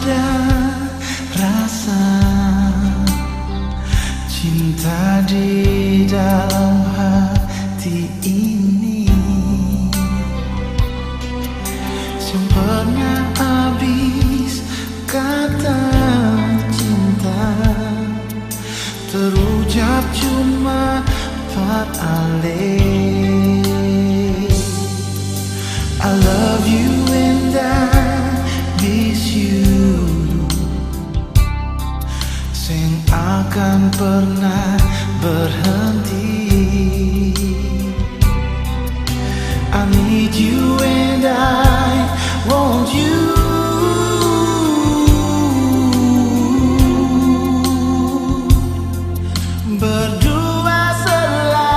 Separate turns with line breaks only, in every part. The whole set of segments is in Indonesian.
ada rasa cinta di dalam hati ini yang pernah habis kata cinta terucap cuma part alih. I love you and I miss you, sing akan pernah berhenti. I need you and I want you. Berdua selamanya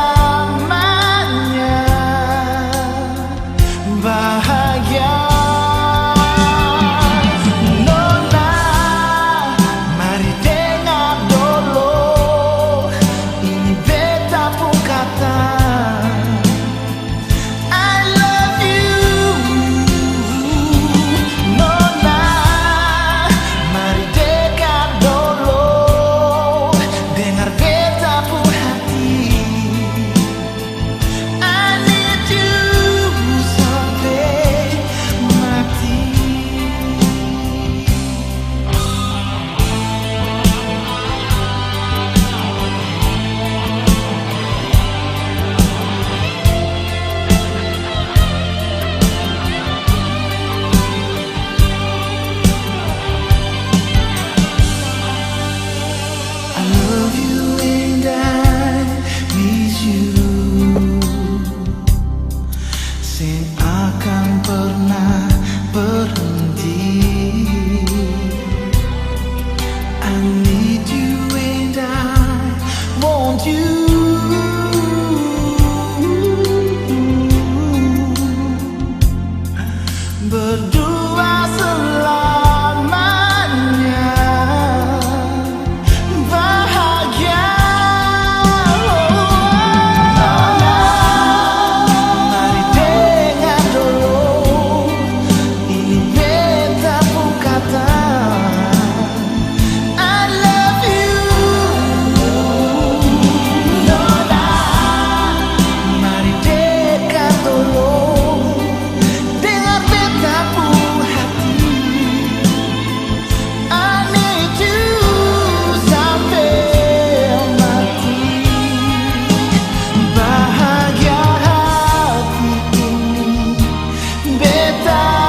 bahagia. Nona, mari dengar dulu, ini beta pun kata I love you. Nona, mari dengar dulu, dengar beta pun hati. I need you sampai mati. I love you and I miss you, sing akan pernah berhenti. I need you and I want you. Berdua selamanya bahagia. Nona, mari dengar dulu, ini beta pun kata I love you. Nona, mari dekat dulu, dengar beta pun hati. I need you sampai mati. Bahagia hati ini beta